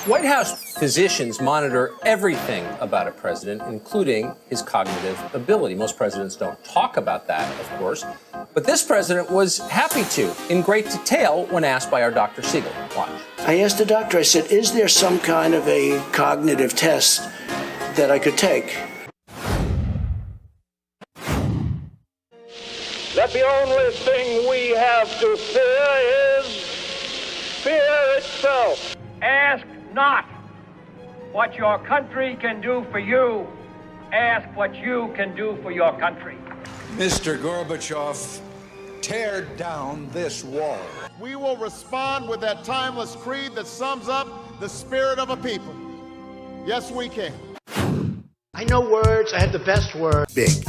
White House physicians monitor everything about a president, including his cognitive ability. Most presidents don't talk about that, of course, but this president was happy to, in great detail, when asked by our Dr. Siegel. Watch. I asked the doctor, I said, is there some kind of a cognitive test that I could take? That the only thing we have to fear is fear itself. Ask not what your country can do for you. Ask what you can do for your country. Mr. Gorbachev, tear down this wall. We will respond with that timeless creed that sums up the spirit of a people. Yes, we can. I know words. I have the best word. Big.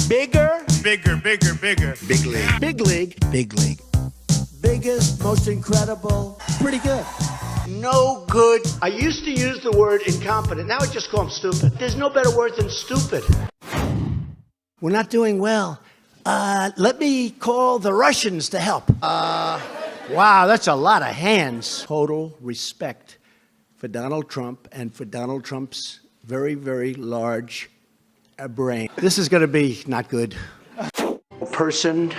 Bigger. Bigger, bigger, bigger. Big league. Big league. Big league. Biggest, most incredible. Pretty good. No good. I used to use the word incompetent. Now I just call them stupid. There's no better word than stupid. We're not doing well. Let me call the Russians to help. Wow, that's a lot of hands. Total respect for Donald Trump and for Donald Trump's very, very large brain. This is going to be not good. Person,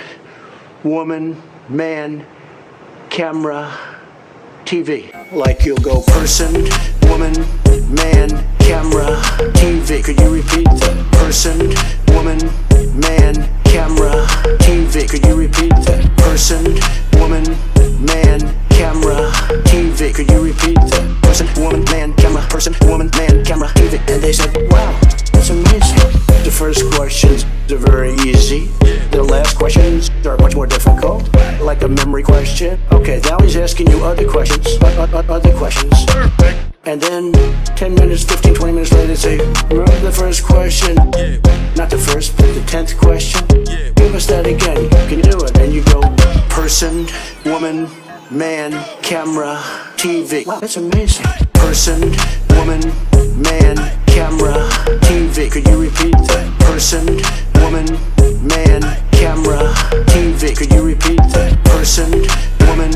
woman, man, camera, TV. Like you'll go person, woman, man, camera, TV. Could you repeat that? Person, woman, man, camera, TV. Could you repeat that? Person, woman, man, camera, TV. Could you repeat that? Person, woman, man, camera, person, woman, man, camera, TV. And they said, wow, that's amazing. The first questions are very easy. The last questions are much more difficult, like a memory question. Okay, now he's asking you other questions, other questions. And then 10 minutes, 15, 20 minutes later, they say, remember the first question? Not the first, but the 10th question. Give us that again. Can you do it? And you go, person, woman, man, camera, TV. Wow, that's amazing. Person, woman, man, camera, TV. Could you repeat that? Person, woman, man, camera, TV. Could you repeat that? Person, woman,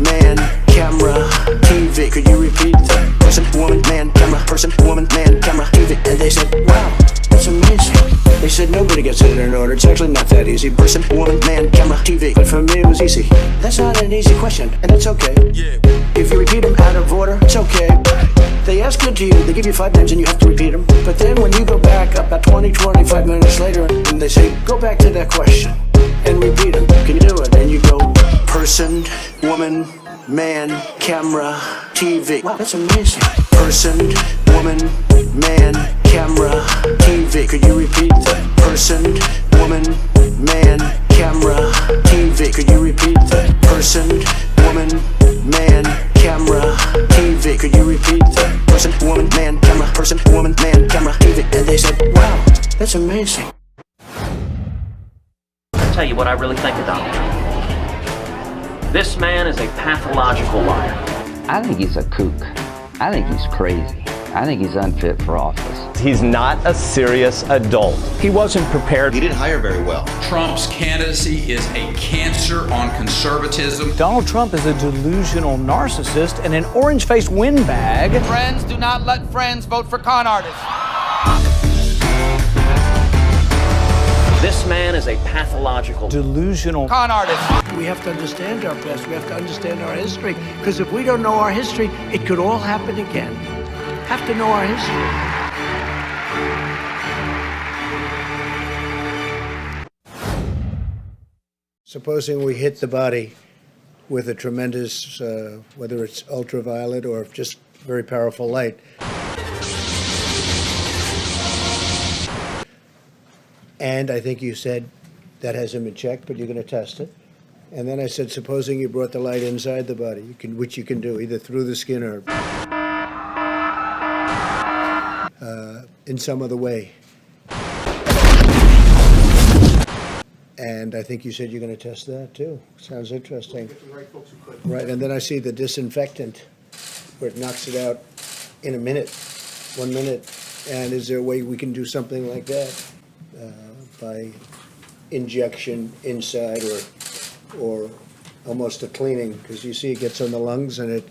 man, camera, TV. Could you repeat that? Person, woman, man, camera, person, woman, man, camera, TV. And they said, wow, that's amazing. They said nobody gets it in order. It's actually not that easy. Person, woman, man, camera, TV. But for me, it was easy. That's not an easy question, and that's okay. If you repeat them out of order, it's okay. They ask it to you, they give you 5 names and you have to repeat them. But then when you go back about 20, 25 minutes later, and they say, go back to that question and repeat them. Can you do it? And you go, person, woman, man, camera, TV. Wow, that's amazing. Person, woman, man, camera, TV. Could you repeat that? Person, woman, man, camera, TV. Could you repeat that? Person, woman, man, camera, TV. Could you repeat that? Person, woman, man, camera, person, woman, man, camera, TV. And they said, wow, that's amazing. I'll tell you what I really think of Donald Trump. This man is a pathological liar. I think he's a kook. I think he's crazy. I think he's unfit for office. He's not a serious adult. He wasn't prepared. He didn't hire very well. Trump's candidacy is a cancer on conservatism. Donald Trump is a delusional narcissist and an orange-faced windbag. Friends do not let friends vote for con artists. This man is a pathological, delusional con artist. We have to understand our past. We have to understand our history. Because if we don't know our history, it could all happen again. Have to know our history. Supposing we hit the body with a tremendous, whether it's ultraviolet or just very powerful light. And I think you said that hasn't been checked, but you're going to test it. And then I said, supposing you brought the light inside the body, which you can do either through the skin or in some other way. And I think you said you're going to test that too. Sounds interesting. Right, and then I see the disinfectant where it knocks it out in a minute, 1 minute. And is there a way we can do something like that by injection inside or almost a cleaning? Because you see it gets on the lungs and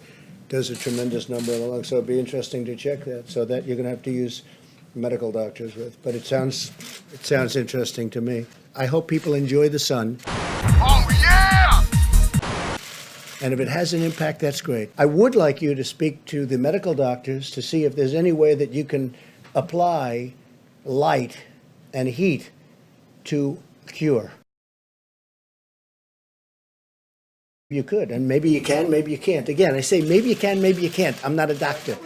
does a tremendous number of the lungs. So it'd be interesting to check that. So that you're going to have to use medical doctors with. But it sounds interesting to me. I hope people enjoy the sun. Oh, yeah! And if it has an impact, that's great. I would like you to speak to the medical doctors to see if there's any way that you can apply light and heat to cure. You could, and maybe you can, maybe you can't. Again, I say maybe you can, maybe you can't. I'm not a doctor.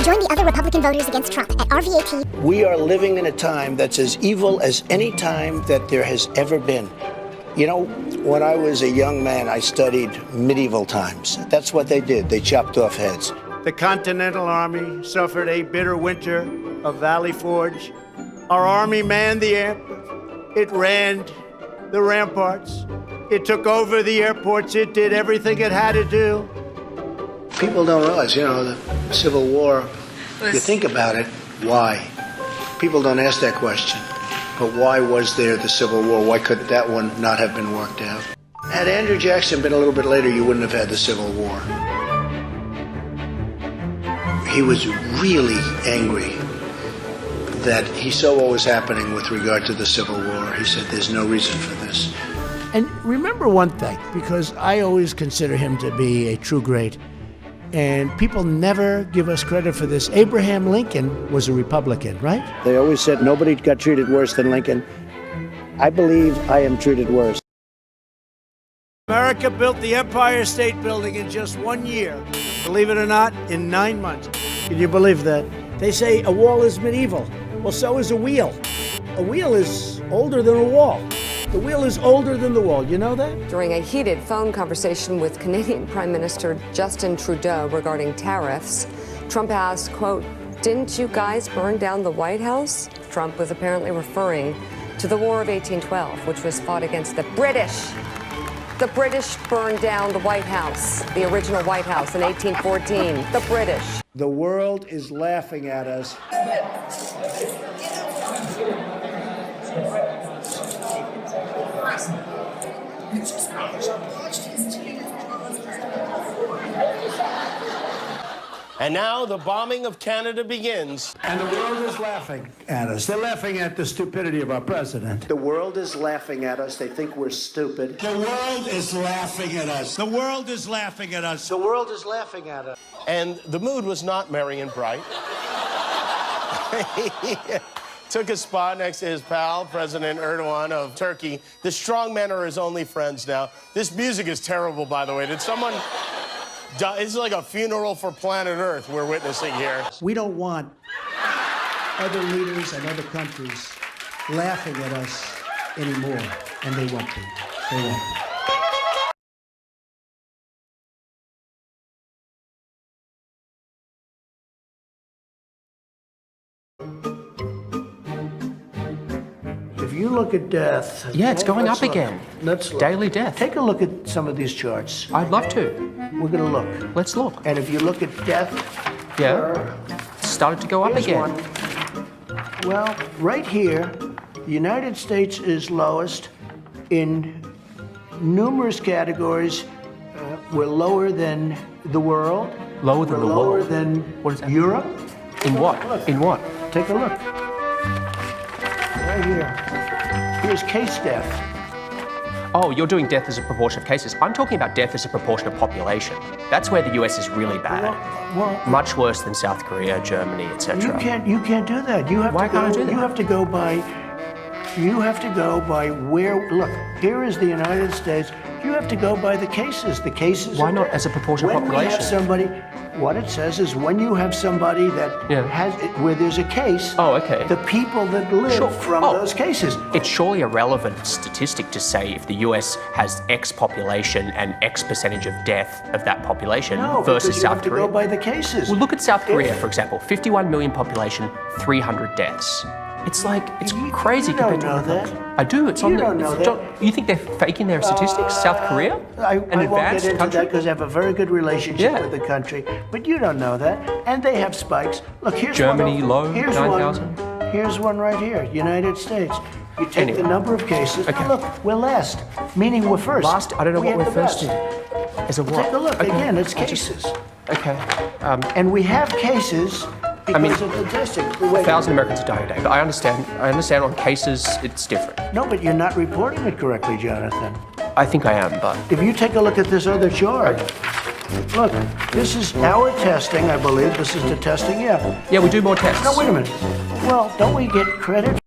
Join the other Republican voters against Trump at RVAT. We are living in a time that's as evil as any time that there has ever been. You know, when I was a young man, I studied medieval times. That's what they did. They chopped off heads. The Continental Army suffered a bitter winter of Valley Forge. Our army manned the air. It ran the ramparts. It took over the airports. It did everything it had to do. People don't realize, the Civil War, you think about it, why? People don't ask that question. But why was there the Civil War? Why could that one not have been worked out? Had Andrew Jackson been a little bit later, you wouldn't have had the Civil War. He was really angry that he saw what was happening with regard to the Civil War. He said, there's no reason for this. And remember one thing, because I always consider him to be a true great, and people never give us credit for this. Abraham Lincoln was a Republican, right? They always said nobody got treated worse than Lincoln. I believe I am treated worse. America built the Empire State Building in just 1 year. Believe it or not, in 9 months. Can you believe that? They say a wall is medieval. Well, so is a wheel. A wheel is older than a wall. The wheel is older than the wall. You know that? During a heated phone conversation with Canadian Prime Minister Justin Trudeau regarding tariffs, Trump asked, quote, "Didn't you guys burn down the White House?" Trump was apparently referring to the War of 1812, which was fought against the British. The British burned down the White House, the original White House in 1814. The British. The world is laughing at us. And now the bombing of Canada begins. And the world is laughing at us. They're laughing at the stupidity of our president. The world is laughing at us. They think we're stupid. The world is laughing at us. The world is laughing at us. The world is laughing at us. And the mood was not merry and bright. He took a spot next to his pal, President Erdogan of Turkey. The strong men are his only friends now. This music is terrible, by the way. Did someone... It's like a funeral for planet Earth we're witnessing here. We don't want other leaders and other countries laughing at us anymore, and they won't be. They won't be. If you look at death... Yeah, it's going up again. Let's look. Daily death. Take a look at some of these charts. I'd love to. We're going to look. Let's look. And if you look at death... Yeah. It's started to go up again. One. Well, right here, the United States is lowest. In numerous categories, we're lower than the world. Lower than the world? Lower than what is that? Europe. In what? Look. In what? Take a look. Right here. Here's case death. Oh, you're doing death as a proportion of cases. I'm talking about death as a proportion of population. That's where the US is really bad. Well, much worse than South Korea, Germany, etc. You can't do that. You have Why to go, can't I do that? You have to go by where. Look, here is the United States. You have to go by the cases. The cases. Why not as a proportion of population? When we have somebody, what it says is when you have somebody that has where there's a case. Oh, okay. The people that live from those cases. It's surely a relevant statistic to say if the US has X population and X percentage of death of that population versus South Korea. You have to go by the cases. Well, look at South Korea, for example. 51 million population, 300 deaths. It's like, it's crazy compared to other countries. I do. It's on the. Don't know that. You think they're faking their statistics? South Korea? I won't get into that because I have a very good relationship with the country. But you don't know that. And they have spikes. Look, here's Germany one. low, 9,000. Here's one right here, United States. You take Anyway. the number of cases. Okay. Now look, we're last, meaning we're first. Last, I don't know We what had we're the first best. in. As a what? Take a look. Okay. Again, it's I just- cases. Okay. And we have cases because of the testing. Wait, 1,000 Americans are dying a day, but I understand on cases it's different. No, but you're not reporting it correctly, Jonathan. I think I am, but If you take a look at this other chart, look, this is our testing, I believe. This is the testing, yeah. yeah, we do more tests. No, wait a minute. Well, don't we get credit